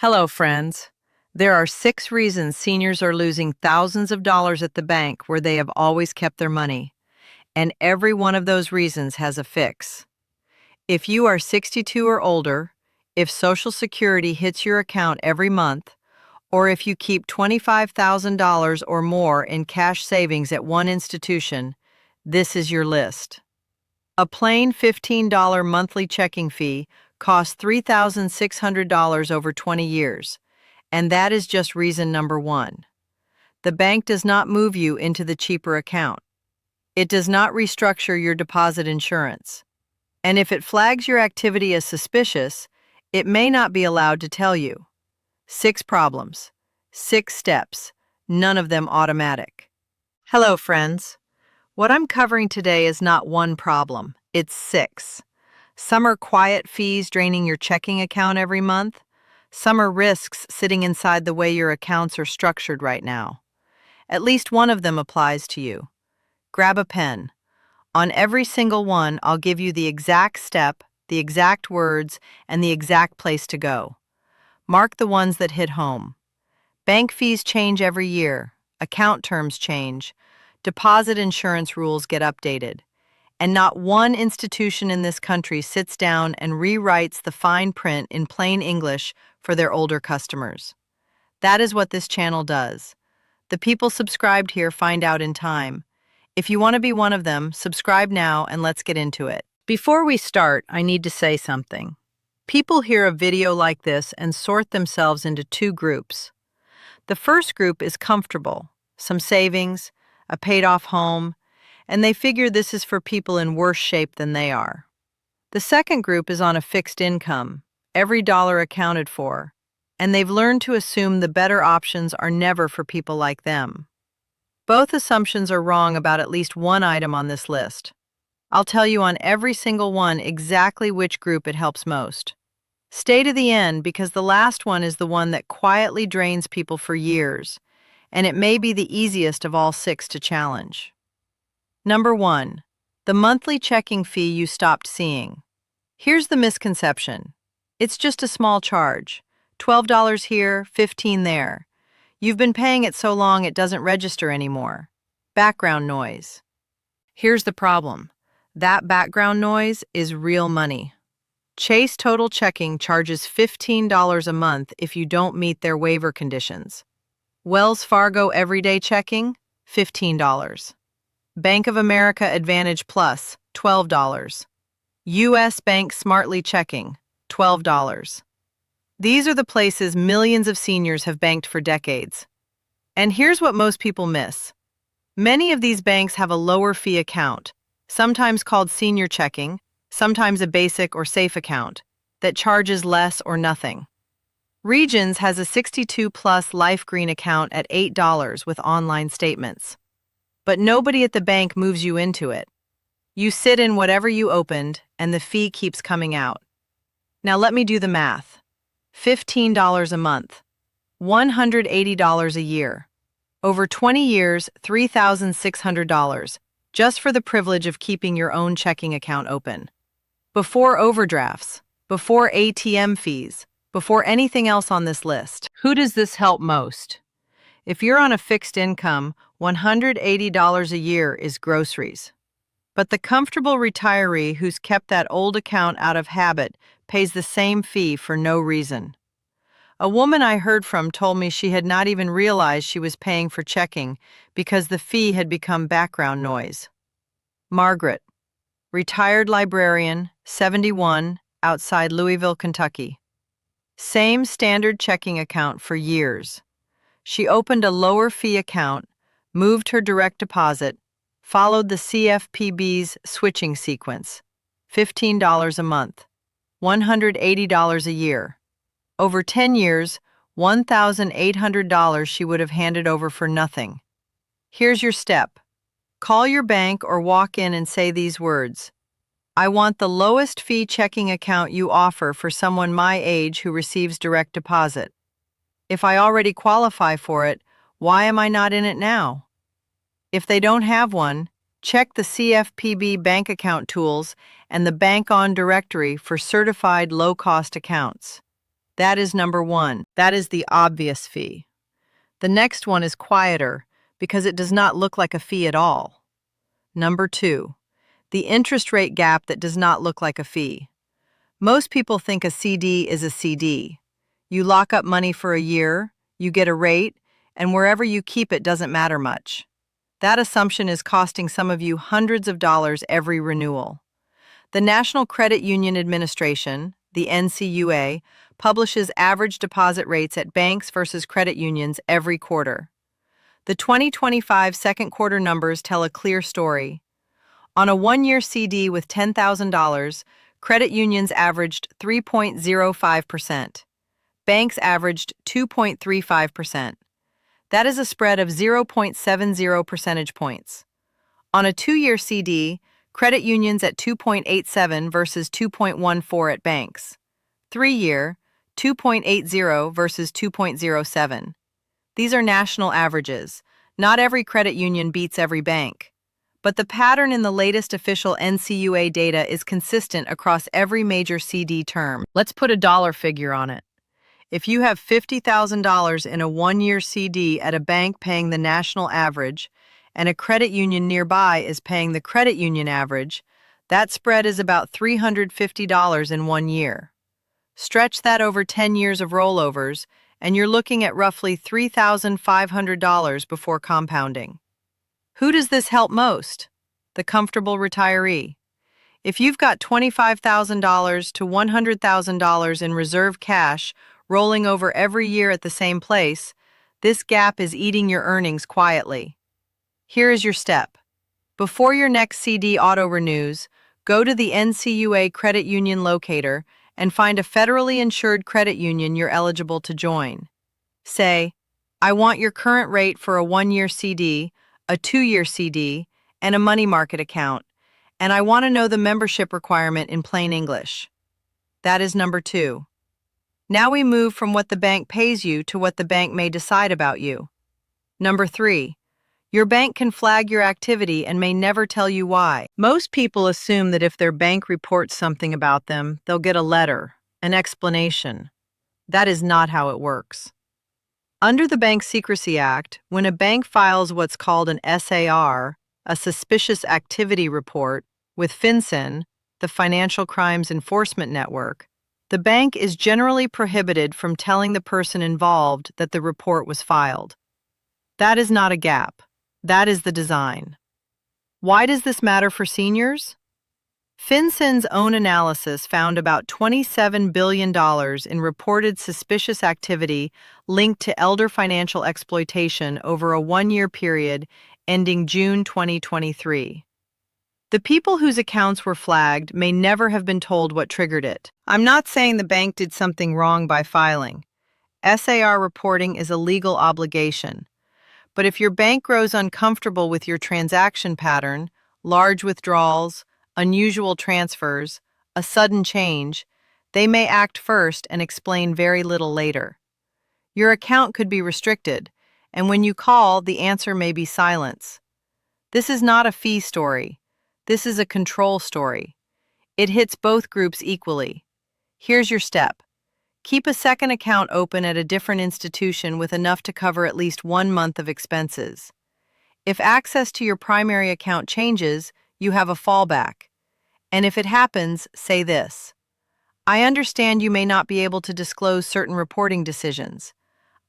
Hello, friends. There are 6 reasons seniors are losing thousands of dollars at the bank where they have always kept their money, and every one of those reasons has a fix. If you are 62 or older, if Social Security hits your account every month, or if you keep $25,000 or more in cash savings at one institution, this is your list. A plain $15 monthly checking fee costs $3,600 over 20 years, and that is just reason number 1. The bank does not move you into the cheaper account. It does not restructure your deposit insurance. And if it flags your activity as suspicious, it may not be allowed to tell you. 6 problems, 6 steps, none of them automatic. Hello, friends. What I'm covering today is not one problem, it's 6. Some are quiet fees draining your checking account every month. Some are risks sitting inside the way your accounts are structured right now. At least one of them applies to you. Grab a pen. On every single one, I'll give you the exact step, the exact words, and the exact place to go. Mark the ones that hit home. Bank fees change every year. Account terms change. Deposit insurance rules get updated. And not one institution in this country sits down and rewrites the fine print in plain English for their older customers. That is what this channel does. The people subscribed here find out in time. If you want to be one of them, subscribe now and let's get into it. Before we start, I need to say something. People hear a video like this and sort themselves into 2 groups. The first group is comfortable, some savings, a paid-off home, and they figure this is for people in worse shape than they are. The second group is on a fixed income, every dollar accounted for, and they've learned to assume the better options are never for people like them. Both assumptions are wrong about at least one item on this list. I'll tell you on every single one exactly which group it helps most. Stay to the end because the last one is the one that quietly drains people for years, and it may be the easiest of all 6 to challenge. Number 1, the monthly checking fee you stopped seeing. Here's the misconception. It's just a small charge. $12 here, $15 there. You've been paying it so long it doesn't register anymore. Background noise. Here's the problem. That background noise is real money. Chase Total Checking charges $15 a month if you don't meet their waiver conditions. Wells Fargo Everyday Checking, $15. Bank of America Advantage Plus, $12. U.S. Bank Smartly Checking, $12. These are the places millions of seniors have banked for decades. And here's what most people miss. Many of these banks have a lower fee account, sometimes called senior checking, sometimes a basic or safe account, that charges less or nothing. Regions has a 62-plus Life Green account at $8 with online statements. But nobody at the bank moves you into it. You sit in whatever you opened, and the fee keeps coming out. Now let me do the math. $15 a month. $180 a year. Over 20 years, $3,600, just for the privilege of keeping your own checking account open. Before overdrafts, before ATM fees, before anything else on this list. Who does this help most? If you're on a fixed income, $180 a year is groceries. But the comfortable retiree who's kept that old account out of habit pays the same fee for no reason. A woman I heard from told me she had not even realized she was paying for checking because the fee had become background noise. Margaret, retired librarian, 71, outside Louisville, Kentucky. Same standard checking account for years. She opened a lower fee account, moved her direct deposit, followed the CFPB's switching sequence. $15 a month, $180 a year. Over 10 years, $1,800 she would have handed over for nothing. Here's your step. Call your bank or walk in and say these words. I want the lowest fee checking account you offer for someone my age who receives direct deposit. If I already qualify for it, why am I not in it now? If they don't have one, check the CFPB bank account tools and the Bank On directory for certified low-cost accounts. That is number one. That is the obvious fee. The next one is quieter because it does not look like a fee at all. Number two, the interest rate gap that does not look like a fee. Most people think a CD is a CD. You lock up money for a year, you get a rate, and wherever you keep it doesn't matter much. That assumption is costing some of you hundreds of dollars every renewal. The National Credit Union Administration, the NCUA, publishes average deposit rates at banks versus credit unions every quarter. The 2025 second quarter numbers tell a clear story. On a one-year CD with $10,000, credit unions averaged 3.05%. Banks averaged 2.35%. That is a spread of 0.70 percentage points. On a two-year CD, credit unions at 2.87 versus 2.14 at banks. Three-year, 2.80 versus 2.07. These are national averages. Not every credit union beats every bank. But the pattern in the latest official NCUA data is consistent across every major CD term. Let's put a dollar figure on it. If you have $50,000 in a one-year CD at a bank paying the national average, and a credit union nearby is paying the credit union average, that spread is about $350 in 1 year. Stretch that over 10 years of rollovers, and you're looking at roughly $3,500 before compounding. Who does this help most? The comfortable retiree. If you've got $25,000 to $100,000 in reserve cash rolling over every year at the same place, this gap is eating your earnings quietly. Here is your step. Before your next CD auto-renews, go to the NCUA Credit Union Locator and find a federally insured credit union you're eligible to join. Say, I want your current rate for a one-year CD, a two-year CD, and a money market account, and I want to know the membership requirement in plain English. That is number two. Now we move from what the bank pays you to what the bank may decide about you. Number three, your bank can flag your activity and may never tell you why. Most people assume that if their bank reports something about them, they'll get a letter, an explanation. That is not how it works. Under the Bank Secrecy Act, when a bank files what's called an SAR, a Suspicious Activity Report, with FinCEN, the Financial Crimes Enforcement Network, the bank is generally prohibited from telling the person involved that the report was filed. That is not a gap. That is the design. Why does this matter for seniors? FinCEN's own analysis found about $27 billion in reported suspicious activity linked to elder financial exploitation over a one-year period ending June 2023. The people whose accounts were flagged may never have been told what triggered it. I'm not saying the bank did something wrong by filing. SAR reporting is a legal obligation. But if your bank grows uncomfortable with your transaction pattern, large withdrawals, unusual transfers, a sudden change, they may act first and explain very little later. Your account could be restricted, and when you call, the answer may be silence. This is not a fee story. This is a control story. It hits both groups equally. Here's your step. Keep a second account open at a different institution with enough to cover at least 1 month of expenses. If access to your primary account changes, you have a fallback. And if it happens, say this. I understand you may not be able to disclose certain reporting decisions.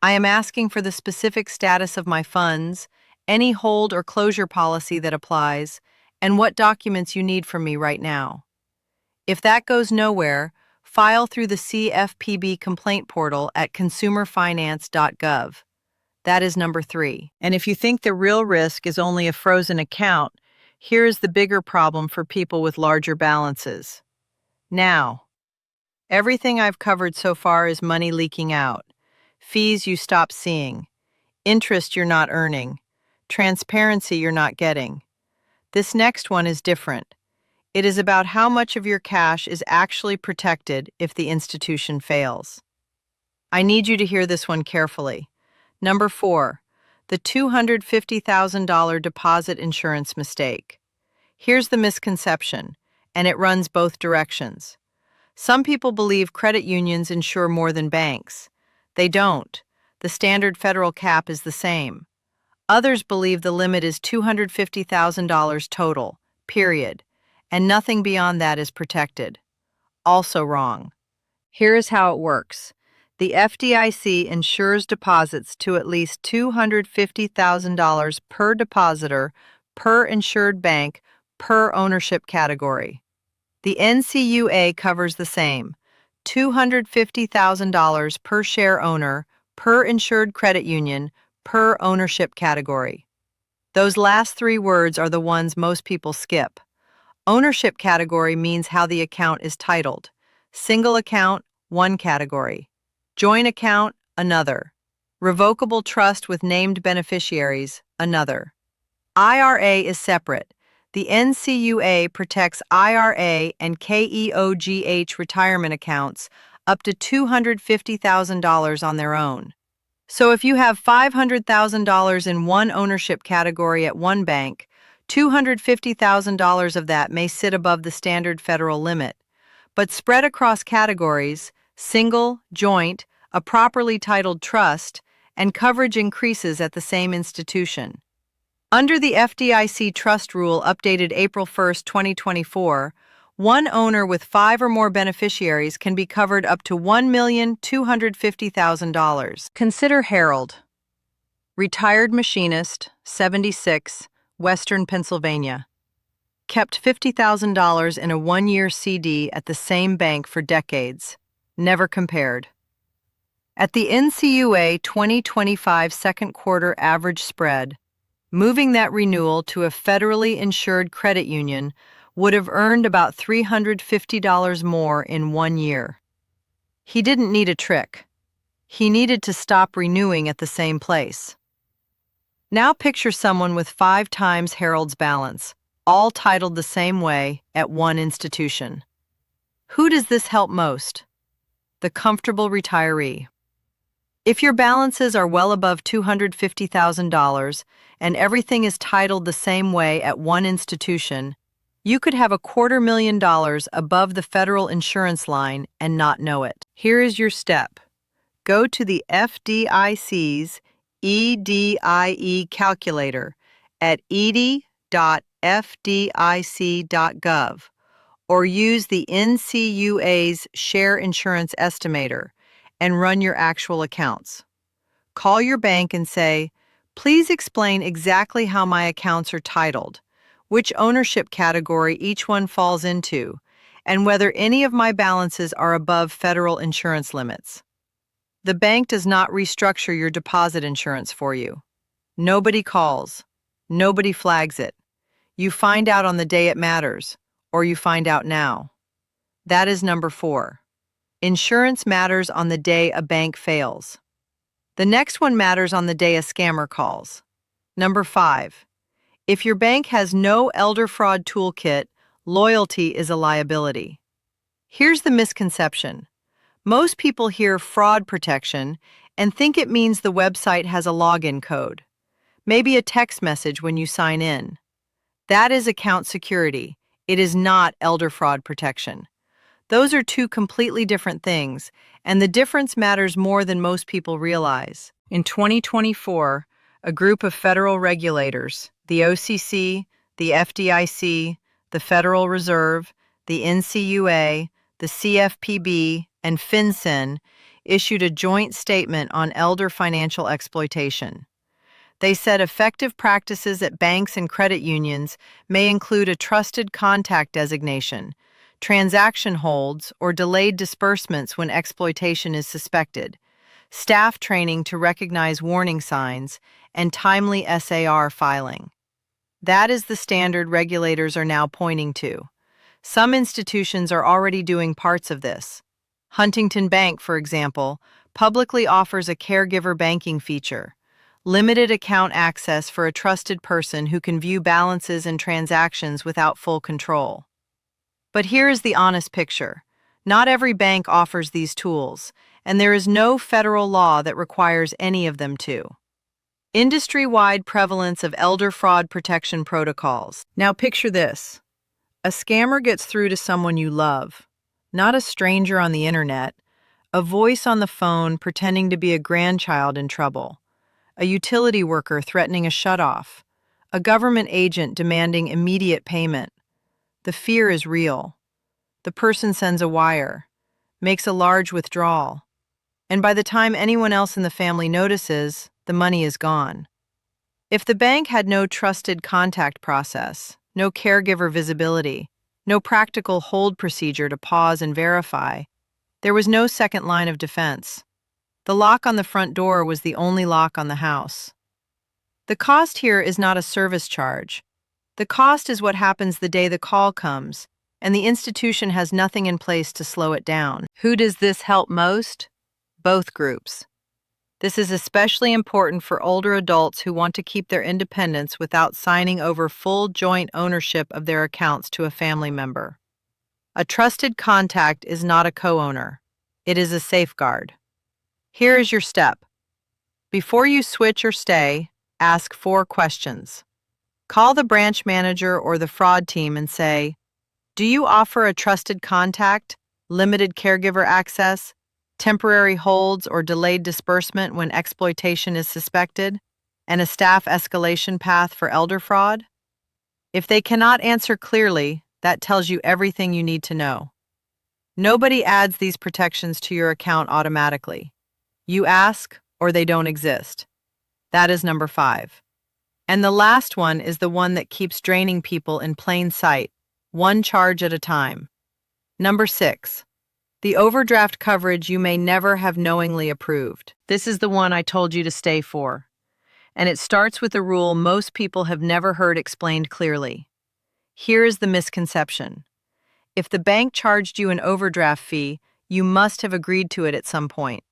I am asking for the specific status of my funds, any hold or closure policy that applies, and what documents you need from me right now. If that goes nowhere, file through the CFPB complaint portal at consumerfinance.gov. That is number 3. And if you think the real risk is only a frozen account, here is the bigger problem for people with larger balances. Now, everything I've covered so far is money leaking out, fees you stop seeing, interest you're not earning, transparency you're not getting. This next one is different. It is about how much of your cash is actually protected if the institution fails. I need you to hear this one carefully. Number 4, the $250,000 deposit insurance mistake. Here's the misconception, and it runs both directions. Some people believe credit unions insure more than banks. They don't. The standard federal cap is the same. Others believe the limit is $250,000 total, period, and nothing beyond that is protected. Also wrong. Here is how it works. The FDIC insures deposits to at least $250,000 per depositor, per insured bank, per ownership category. The NCUA covers the same, $250,000 per share owner, per insured credit union, per ownership category. Those last three words are the ones most people skip. Ownership category means how the account is titled. Single account, one category. Joint account, another. Revocable trust with named beneficiaries, another. IRA is separate. The NCUA protects IRA and KEOGH retirement accounts up to $250,000 on their own. So if you have $500,000 in one ownership category at one bank, $250,000 of that may sit above the standard federal limit. But spread across categories, single, joint, a properly titled trust, and coverage increases at the same institution. Under the FDIC trust rule updated April 1, 2024, one owner with 5 or more beneficiaries can be covered up to $1,250,000. Consider Harold, retired machinist, 76, Western Pennsylvania. Kept $50,000 in a one-year CD at the same bank for decades. Never compared. At the NCUA 2025 second quarter average spread, moving that renewal to a federally insured credit union would have earned about $350 more in 1 year. He didn't need a trick. He needed to stop renewing at the same place. Now picture someone with 5 times Harold's balance, all titled the same way at one institution. Who does this help most? The comfortable retiree. If your balances are well above $250,000 and everything is titled the same way at one institution, you could have $250,000 above the federal insurance line and not know it. Here is your step. Go to the FDIC's EDIE calculator at edi.fdic.gov or use the NCUA's Share Insurance Estimator and run your actual accounts. Call your bank and say, "Please explain exactly how my accounts are titled, which ownership category each one falls into, and whether any of my balances are above federal insurance limits." The bank does not restructure your deposit insurance for you. Nobody calls. Nobody flags it. You find out on the day it matters, or you find out now. That is number 4. Insurance matters on the day a bank fails. The next one matters on the day a scammer calls. Number 5. If your bank has no elder fraud toolkit, loyalty is a liability. Here's the misconception. Most people hear fraud protection and think it means the website has a login code, maybe a text message when you sign in. That is account security. It is not elder fraud protection. Those are two completely different things, and the difference matters more than most people realize. In 2024, a group of federal regulators, the OCC, the FDIC, the Federal Reserve, the NCUA, the CFPB, and FinCEN, issued a joint statement on elder financial exploitation. They said effective practices at banks and credit unions may include a trusted contact designation, transaction holds, or delayed disbursements when exploitation is suspected, staff training to recognize warning signs, and timely SAR filing. That is the standard regulators are now pointing to. Some institutions are already doing parts of this. Huntington Bank, for example, publicly offers a caregiver banking feature, limited account access for a trusted person who can view balances and transactions without full control. But here is the honest picture. Not every bank offers these tools, and there is no federal law that requires any of them to. Industry-wide prevalence of elder fraud protection protocols. Now picture this. A scammer gets through to someone you love. not a stranger on the internet, a voice on the phone pretending to be a grandchild in trouble, a utility worker threatening a shutoff, a government agent demanding immediate payment. The fear is real. The person sends a wire, makes a large withdrawal, and by the time anyone else in the family notices, the money is gone. If the bank had no trusted contact process, no caregiver visibility, no practical hold procedure to pause and verify, there was no second line of defense. The lock on the front door was the only lock on the house. The cost here is not a service charge. The cost is what happens the day the call comes, and the institution has nothing in place to slow it down. Who does this help most? Both groups. This is especially important for older adults who want to keep their independence without signing over full joint ownership of their accounts to a family member. A trusted contact is not a co-owner. It is a safeguard. Here is your step. Before you switch or stay, ask 4 questions. Call the branch manager or the fraud team and say, "Do you offer a trusted contact, limited caregiver access, temporary holds or delayed disbursement when exploitation is suspected, and a staff escalation path for elder fraud?" If they cannot answer clearly, that tells you everything you need to know. Nobody adds these protections to your account automatically. You ask, or they don't exist. That is number 5. And the last one is the one that keeps draining people in plain sight, one charge at a time. Number 6. The overdraft coverage you may never have knowingly approved. This is the one I told you to stay for. And it starts with a rule most people have never heard explained clearly. Here is the misconception. If the bank charged you an overdraft fee, you must have agreed to it at some point.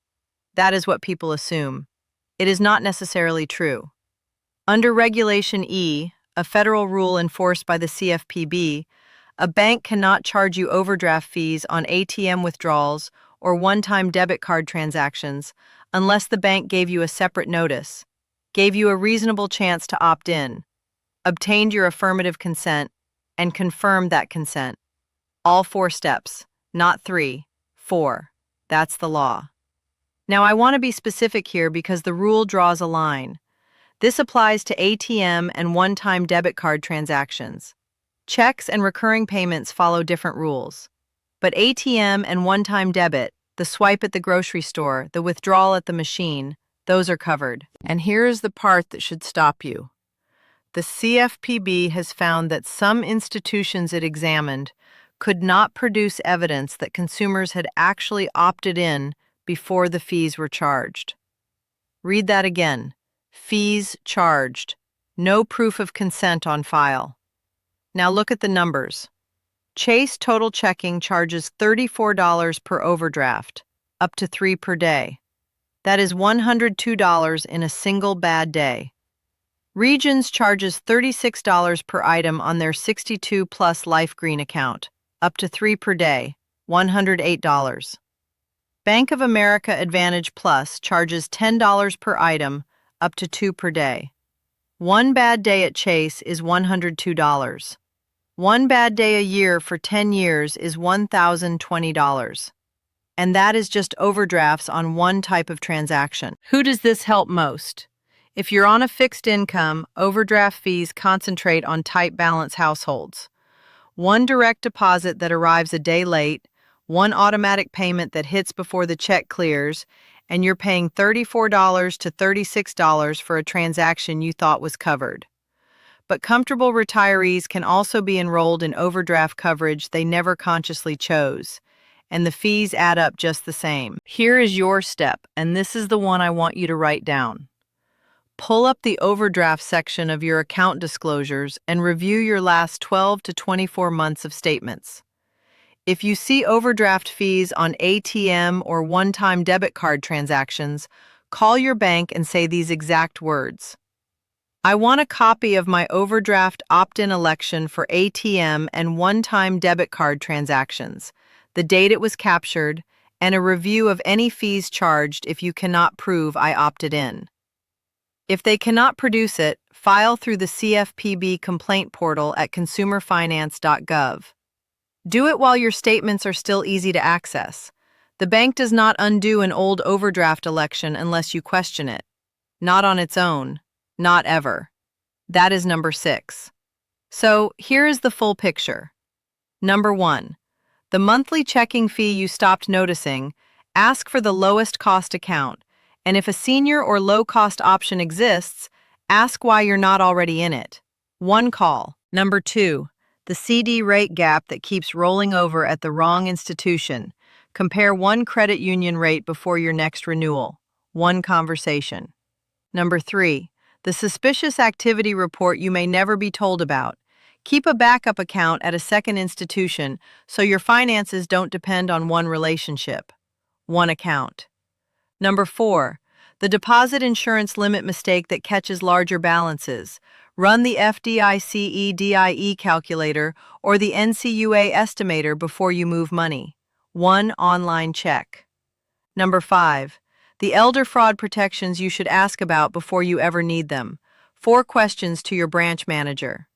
That is what people assume. It is not necessarily true. Under Regulation E, a federal rule enforced by the CFPB, a bank cannot charge you overdraft fees on ATM withdrawals or one-time debit card transactions unless the bank gave you a separate notice, gave you a reasonable chance to opt in, obtained your affirmative consent, and confirmed that consent. All 4 steps, not 3, 4. That's the law. Now I want to be specific here because the rule draws a line. This applies to ATM and one-time debit card transactions. Checks and recurring payments follow different rules. But ATM and one-time debit, the swipe at the grocery store, the withdrawal at the machine, those are covered. And here is the part that should stop you. The CFPB has found that some institutions it examined could not produce evidence that consumers had actually opted in before the fees were charged. Read that again. Fees charged. No proof of consent on file. Now look at the numbers. Chase Total Checking charges $34 per overdraft, up to 3 per day. That is $102 in a single bad day. Regions charges $36 per item on their 62-plus Life Green account, up to 3 per day, $108. Bank of America Advantage Plus charges $10 per item, up to 2 per day. One bad day at Chase is $102. One bad day a year for 10 years is $1,020. And that is just overdrafts on one type of transaction. Who does this help most? If you're on a fixed income, overdraft fees concentrate on tight balance households. One direct deposit that arrives a day late, one automatic payment that hits before the check clears, and you're paying $34 to $36 for a transaction you thought was covered. But comfortable retirees can also be enrolled in overdraft coverage they never consciously chose, and the fees add up just the same. Here is your step, and this is the one I want you to write down. Pull up the overdraft section of your account disclosures and review your last 12 to 24 months of statements. If you see overdraft fees on ATM or one-time debit card transactions, call your bank and say these exact words. I want a copy of my overdraft opt-in election for ATM and one-time debit card transactions, the date it was captured, and a review of any fees charged if you cannot prove I opted in. If they cannot produce it, file through the CFPB complaint portal at consumerfinance.gov. Do it while your statements are still easy to access. The bank does not undo an old overdraft election unless you question it. Not on its own. Not ever. That is number 6. So, here is the full picture. Number 1. The monthly checking fee you stopped noticing, ask for the lowest cost account, and if a senior or low-cost option exists, ask why you're not already in it. One call. Number 2. The CD rate gap that keeps rolling over at the wrong institution. Compare one credit union rate before your next renewal. One conversation. Number 3. The suspicious activity report you may never be told about. Keep a backup account at a second institution so your finances don't depend on one relationship. One account. Number 4. The deposit insurance limit mistake that catches larger balances. Run the FDIC DIE calculator or the NCUA estimator before you move money. One online check. Number 5. The elder fraud protections you should ask about before you ever need them. 4 questions to your branch manager.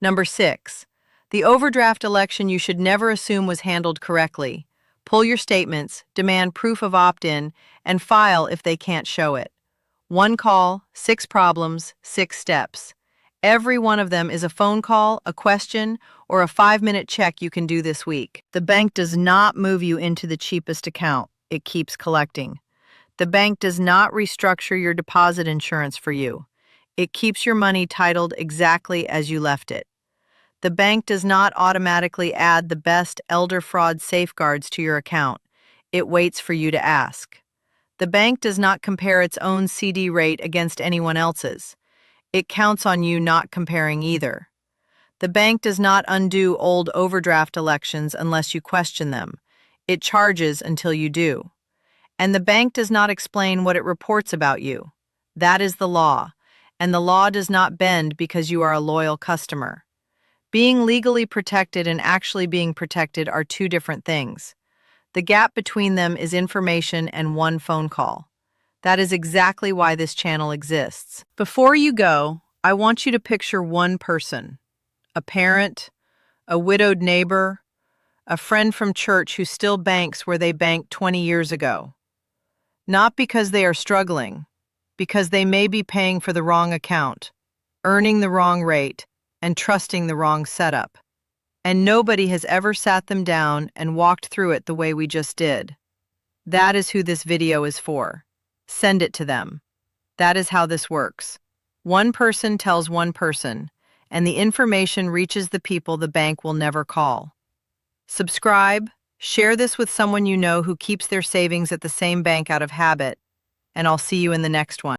Number 6. The overdraft election you should never assume was handled correctly. Pull your statements, demand proof of opt-in, and file if they can't show it. 1 call, 6 problems, 6 steps. Every one of them is a phone call, a question, or a 5-minute check you can do this week. The bank does not move you into the cheapest account. It keeps collecting. The bank does not restructure your deposit insurance for you. It keeps your money titled exactly as you left it. The bank does not automatically add the best elder fraud safeguards to your account. It waits for you to ask. The bank does not compare its own CD rate against anyone else's. It counts on you not comparing either. The bank does not undo old overdraft elections unless you question them. It charges until you do. And the bank does not explain what it reports about you. That is the law, and the law does not bend because you are a loyal customer. Being legally protected and actually being protected are 2 different things. The gap between them is information and 1 phone call. That is exactly why this channel exists. Before you go, I want you to picture one person. A parent, a widowed neighbor, a friend from church who still banks where they banked 20 years ago. Not because they are struggling, because they may be paying for the wrong account, earning the wrong rate, and trusting the wrong setup. And nobody has ever sat them down and walked through it the way we just did. That is who this video is for. Send it to them. That is how this works. One person tells one person, and the information reaches the people the bank will never call. Subscribe, share this with someone you know who keeps their savings at the same bank out of habit, and I'll see you in the next one.